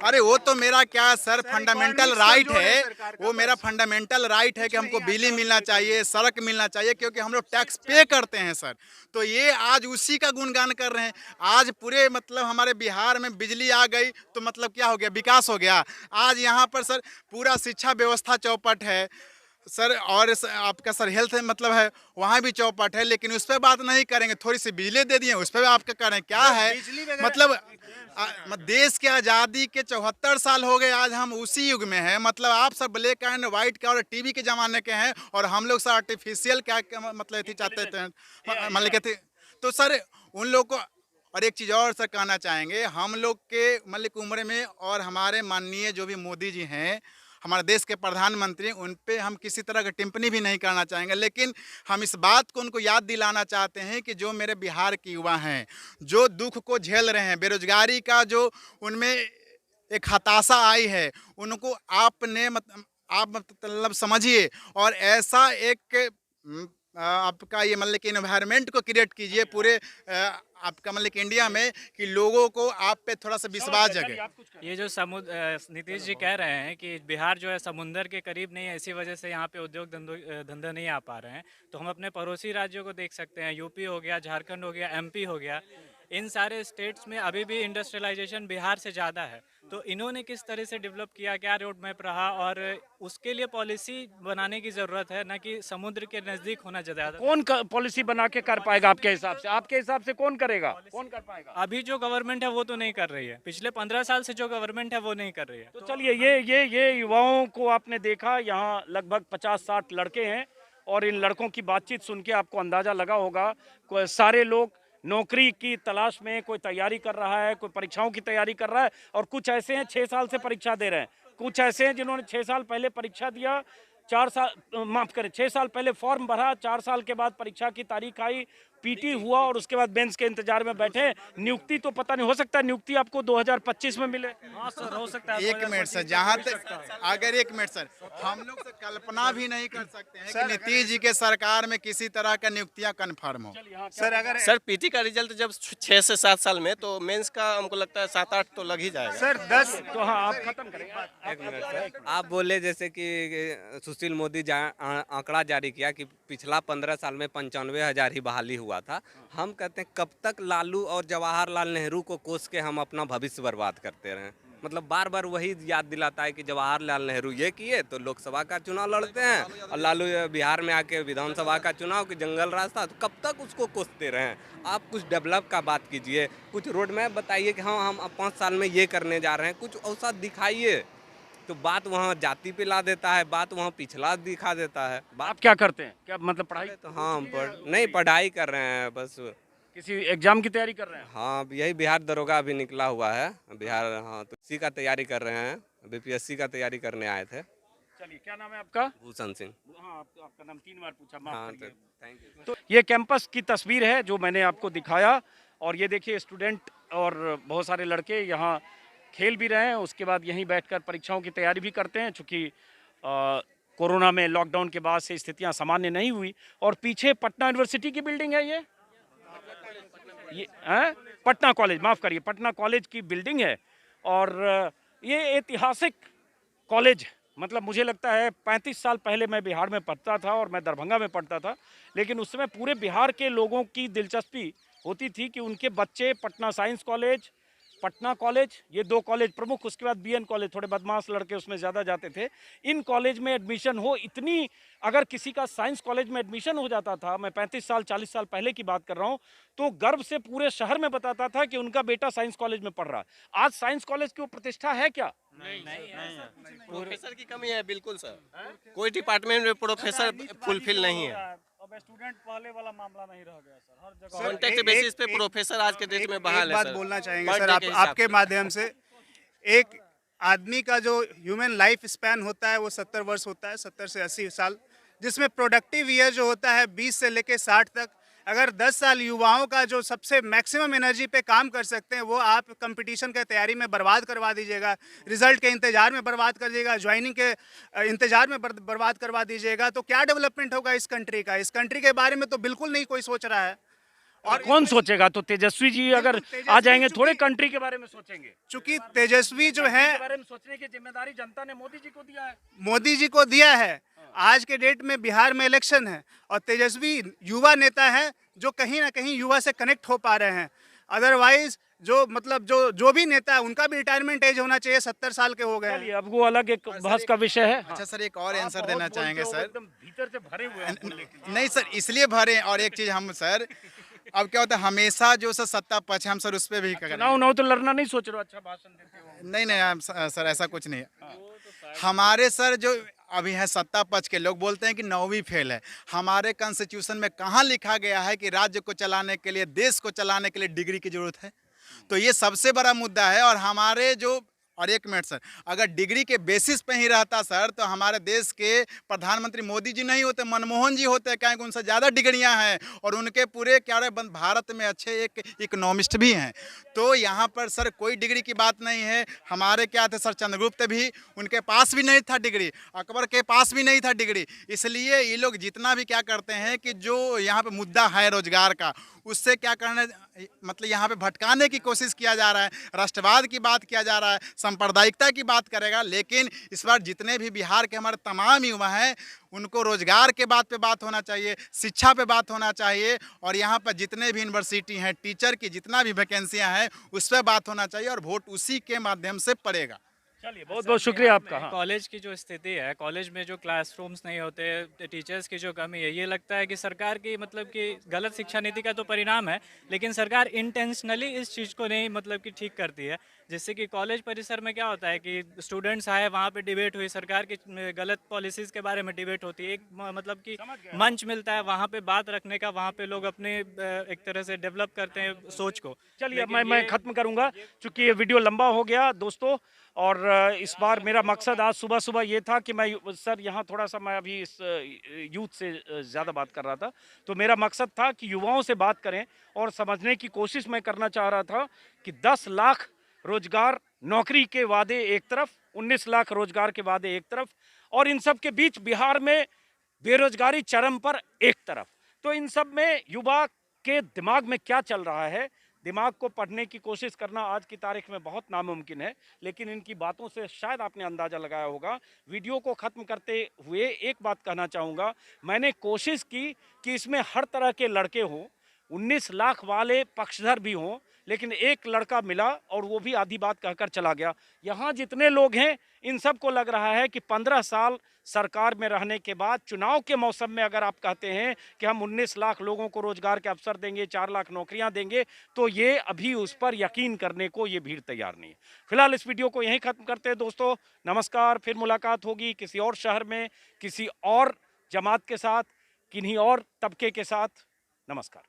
अरे वो तो मेरा क्या सर फंडामेंटल राइट है, वो मेरा फंडामेंटल राइट है कि हमको बिजली मिलना चाहिए, सड़क मिलना चाहिए, क्योंकि हम लोग टैक्स पे करते हैं सर। तो ये आज उसी का गुणगान कर रहे हैं। आज पूरे मतलब हमारे बिहार में बिजली आ गई तो मतलब क्या हो गया, विकास हो गया। आज यहाँ पर सर पूरा शिक्षा व्यवस्था चौपट है सर, और आपका सर हेल्थ मतलब है वहाँ भी चौपट है, लेकिन उस पर बात नहीं करेंगे। थोड़ी सी बिजली दे दिए, उस पर आपका करें क्या है। मतलब देश के आज़ादी के 74 साल हो गए, आज हम उसी युग में हैं। मतलब आप सब ब्लैक एंड वाइट के और टीवी के ज़माने के हैं, और हम लोग सर आर्टिफिशियल क्या मतलब थी चाहते थे, मतलब कहते। तो सर उन लोग को, और एक चीज़ और सर कहना चाहेंगे, हम लोग के मतलब उम्र में और हमारे माननीय जो भी मोदी जी हैं, हमारे देश के प्रधानमंत्री, उन पे हम किसी तरह की टिप्पणी भी नहीं करना चाहेंगे, लेकिन हम इस बात को उनको याद दिलाना चाहते हैं कि जो मेरे बिहार के युवा हैं, जो दुख को झेल रहे हैं, बेरोजगारी का जो उनमें एक हताशा आई है, उनको आपने आप मतलब समझिए, और ऐसा एक आपका ये मतलब कि एनवायरनमेंट को क्रिएट कीजिए पूरे आपका मतलब कि इंडिया में, कि लोगों को आप पे थोड़ा सा विश्वास जगे। ये जो नीतीश जी कह रहे हैं कि बिहार जो है समुंदर के करीब नहीं है, इसी वजह से यहाँ पे उद्योग धंधा नहीं आ पा रहे हैं, तो हम अपने पड़ोसी राज्यों को देख सकते हैं। यूपी हो गया, झारखंड हो गया, MP हो गया, इन सारे स्टेट्स में अभी भी इंडस्ट्रियलाइजेशन बिहार से ज़्यादा है। तो इन्होंने किस तरह से डेवलप किया, क्या रोड मैप रहा, और उसके लिए पॉलिसी बनाने की ज़रूरत है, न कि समुद्र के नज़दीक होना ज़्यादा। कौन पॉलिसी बना के कर पाएगा आपके हिसाब से? आपके हिसाब से कौन करेगा, कौन कर पाएगा? अभी जो गवर्नमेंट है वो तो नहीं कर रही है, पिछले 15 साल से जो गवर्नमेंट है वो नहीं कर रही है। तो चलिए, ये युवाओं को आपने देखा, यहाँ लगभग 50-60 लड़के हैं, और इन लड़कों की बातचीत सुन के आपको अंदाज़ा लगा होगा सारे लोग नौकरी की तलाश में, कोई तैयारी कर रहा है, कोई परीक्षाओं की तैयारी कर रहा है, और कुछ ऐसे हैं 6 साल से परीक्षा दे रहे हैं, कुछ ऐसे हैं जिन्होंने 6 साल पहले परीक्षा दिया, 4 साल माफ़ करें 6 साल पहले फॉर्म भरा, 4 साल के बाद परीक्षा की तारीख आई, PT हुआ, और उसके बाद बेंच के इंतजार में बैठे। नियुक्ति तो पता नहीं, हो सकता है नियुक्ति आपको 2025 में मिले। हाँ सर, हो सकता है। एक मिनट सर, जहाँ तक अगर एक मिनट सर, हम लोग से कल्पना भी नहीं कर सकते हैं कि नीतीश जी के सरकार में किसी तरह का नियुक्तियां कन्फर्म हो। सर अगर सर PT का रिजल्ट जब 6 से 7 साल में, तो मेंस का हमको लगता है 7-8 तो लग ही जाएगा सर। 10 तो हाँ, आप खत्म करें। एक मिनट सर, आप बोले जैसे कि सुशील मोदी आंकड़ा जारी किया कि पिछला 15 साल में 95,000 ही बहाली हुआ था। हम कहते हैं कब तक लालू और जवाहरलाल नेहरू को कोस के हम अपना भविष्य बर्बाद करते रहें। मतलब बार बार वही याद दिलाता है कि जवाहरलाल नेहरू ये किए तो लोकसभा का चुनाव लड़ते हैं, और लालू बिहार में आके विधानसभा का चुनाव कि जंगल रास्ता, तो कब तक उसको कोसते रहें। आप कुछ डेवलप का बात कीजिए, कुछ रोड मैप बताइए कि हाँ हम अब 5 साल में ये करने जा रहे हैं, कुछ औसत दिखाइए। तो बात वहाँ जाति पे ला देता है, बात वहाँ पिछला दिखा देता है। आप क्या करते हैं, क्या मतलब पढ़ाई? तो हाँ नहीं, पढ़ाई कर रहे हैं, बस किसी एग्जाम की तैयारी कर रहे हैं? हाँ, यही बिहार दरोगा अभी निकला हुआ है बिहार, हाँ तो इसी का तैयारी कर रहे हैं, BPSC का तैयारी करने आए थे। चलिए, क्या नाम है आपका? भूषण सिंह। हाँ, आपका नाम 3 बार पूछा, माफ हाँ, करिए। Thank you. तो ये कैंपस की तस्वीर है जो मैंने आपको दिखाया, और ये देखिए स्टूडेंट और बहुत सारे लड़के यहाँ खेल भी रहे हैं, उसके बाद यहीं बैठकर परीक्षाओं की तैयारी भी करते हैं। चूँकि कोरोना में लॉकडाउन के बाद से स्थितियां सामान्य नहीं हुई। और पीछे पटना यूनिवर्सिटी की बिल्डिंग है, ये पटना कॉलेज, माफ़ करिए, पटना कॉलेज की बिल्डिंग है। और ये ऐतिहासिक कॉलेज, मतलब मुझे लगता है 35 साल पहले मैं बिहार में पढ़ता था और मैं दरभंगा में पढ़ता था, लेकिन उस समय पूरे बिहार के लोगों की दिलचस्पी होती थी कि उनके बच्चे Patna science college, Patna college, ये 2 कॉलेज प्रमुख, उसके बाद बीएन कॉलेज, थोड़े बदमाश लड़के उसमें ज़्यादा जाते थे, इन कॉलेज में एडमिशन हो। इतनी अगर किसी का साइंस कॉलेज में एडमिशन हो जाता था, मैं 35 साल 40 साल पहले की बात कर रहा हूँ, तो गर्व से पूरे शहर में बताता था कि उनका बेटा साइंस कॉलेज में पढ़ रहा है। आज साइंस कॉलेज की वो प्रतिष्ठा है क्या? नहीं। प्रोफेसर की कमी है, बिल्कुल सर। कोई डिपार्टमेंट में प्रोफेसर फुलफिल नहीं है। अब स्टूडेंट पहले वाला मामला नहीं रह गया सर, हर जगह कॉन्ट्रैक्ट बेसिस पे प्रोफेसर आज के देश में बहाल है। बात सर बोलना चाहेंगे पर सर डे के हिसाब आपके माध्यम से। एक आदमी का जो ह्यूमन लाइफ स्पैन होता है वो 70 वर्ष होता है, 70 से 80 साल, जिसमें प्रोडक्टिव ईयर जो होता है 20 से लेके 60 तक। अगर 10 साल युवाओं का जो सबसे मैक्सिमम एनर्जी पे काम कर सकते हैं, वो आप कंपटीशन के तैयारी में बर्बाद करवा दीजिएगा, रिजल्ट के इंतजार में बर्बाद कर दीजिएगा, ज्वाइनिंग के इंतजार में बर्बाद करवा दीजिएगा, तो क्या डेवलपमेंट होगा इस कंट्री का? इस कंट्री के बारे में तो बिल्कुल नहीं कोई सोच रहा है। और कौन सोचेगा? तो तेजस्वी जी अगर आ जाएंगे थोड़े कंट्री के बारे में सोचेंगे। चूंकि तेजस्वी जो है, के बारे में सोचने की जिम्मेदारी जनता ने मोदी जी को दिया है। मोदी जी को दिया है। आज के डेट में बिहार में इलेक्शन है और तेजस्वी युवा नेता है जो कहीं ना कहीं युवा से कनेक्ट हो पा रहे हैं। अदरवाइज जो मतलब जो भी नेता है उनका भी रिटायरमेंट एज होना चाहिए, 70 साल के हो गए हैं। अब वो अलग एक बहस का विषय है। अच्छा सर, एक और आंसर देना चाहेंगे सर। एकदम भीतर से भरे हुए हैं। नहीं सर, इसलिए भरे। और एक चीज हम सर, अब क्या होता है हमेशा जो सर सत्ता पक्ष, हम सर उस पर भी चुनाव तो लड़ना नहीं सोच रहे हो, अच्छा भाषण देते हो। नहीं सर, ऐसा कुछ नहीं है। हमारे सर जो अभी है सत्ता पक्ष के लोग बोलते हैं कि 9वीं फेल है। हमारे कॉन्स्टिट्यूशन में कहाँ लिखा गया है कि राज्य को चलाने के लिए, देश को चलाने के लिए डिग्री की जरूरत है? तो ये सबसे बड़ा मुद्दा है। और हमारे जो, और एक मिनट सर, अगर डिग्री के बेसिस पे ही रहता सर, तो हमारे देश के प्रधानमंत्री मोदी जी नहीं होते, मनमोहन जी होते, क्या उनसे ज़्यादा डिग्रियां हैं और उनके पूरे क्या रहे भारत में अच्छे एक इकोनॉमिस्ट भी हैं। तो यहाँ पर सर कोई डिग्री की बात नहीं है। हमारे क्या थे सर, चंद्रगुप्त भी, उनके पास भी नहीं था डिग्री, अकबर के पास भी नहीं था डिग्री। इसलिए ये लोग जितना भी क्या करते हैं कि जो यहाँ पे मुद्दा है रोजगार का, उससे क्या करने, मतलब यहाँ पे भटकाने की कोशिश किया जा रहा है। राष्ट्रवाद की बात किया जा रहा है, सांप्रदायिकता की बात करेगा। लेकिन इस बार जितने भी बिहार के हमारे तमाम युवा हैं, उनको रोजगार के बात पे बात होना चाहिए, शिक्षा पे बात होना चाहिए। और यहाँ पर जितने भी यूनिवर्सिटी हैं, टीचर की जितना भी वैकेंसियाँ हैं, उस पर बात होना चाहिए और वोट उसी के माध्यम से पड़ेगा। चलिए, बहुत बहुत शुक्रिया आपका। कॉलेज की जो स्थिति है, कॉलेज में जो क्लासरूम्स नहीं होते, टीचर्स की जो कमी है, ये लगता है कि सरकार की मतलब कि गलत शिक्षा नीति का तो परिणाम है, लेकिन सरकार इंटेंशनली इस चीज़ को नहीं मतलब कि ठीक करती है। जिससे कि कॉलेज परिसर में क्या होता है कि स्टूडेंट्स आए, वहाँ पे डिबेट हुई, सरकार की गलत पॉलिसीज़ के बारे में डिबेट होती है, एक मतलब कि मंच मिलता है वहाँ पे बात रखने का, वहाँ पे लोग अपने एक तरह से डेवलप करते हैं सोच को। चलिए, मैं खत्म करूँगा चूँकि ये वीडियो लंबा हो गया दोस्तों। और इस बार मेरा मकसद आज सुबह सुबह ये था कि मैं सर यहाँ थोड़ा सा, मैं अभी इस यूथ से ज़्यादा बात कर रहा था, तो मेरा मकसद था कि युवाओं से बात करें और समझने की कोशिश मैं करना चाह रहा था कि 10 लाख रोजगार नौकरी के वादे एक तरफ, 19 लाख रोजगार के वादे एक तरफ, और इन सब के बीच बिहार में बेरोजगारी चरम पर एक तरफ। तो इन सब में युवा के दिमाग में क्या चल रहा है, दिमाग को पढ़ने की कोशिश करना आज की तारीख में बहुत नामुमकिन है। लेकिन इनकी बातों से शायद आपने अंदाज़ा लगाया होगा। वीडियो को ख़त्म करते हुए एक बात कहना चाहूँगा, मैंने कोशिश की कि इसमें हर तरह के लड़के हों, 19 लाख वाले पक्षधर भी हों, लेकिन एक लड़का मिला और वो भी आधी बात कहकर चला गया। यहाँ जितने लोग हैं, इन सब को लग रहा है कि 15 साल सरकार में रहने के बाद चुनाव के मौसम में अगर आप कहते हैं कि हम 19 लाख लोगों को रोजगार के अवसर देंगे, 4 लाख नौकरियां देंगे, तो ये अभी उस पर यकीन करने को ये भीड़ तैयार नहीं है। फिलहाल इस वीडियो को यहीं ख़त्म करते हैं दोस्तों। नमस्कार, फिर मुलाकात होगी किसी और शहर में, किसी और जमात के साथ, किन्हीं और तबके के साथ। नमस्कार।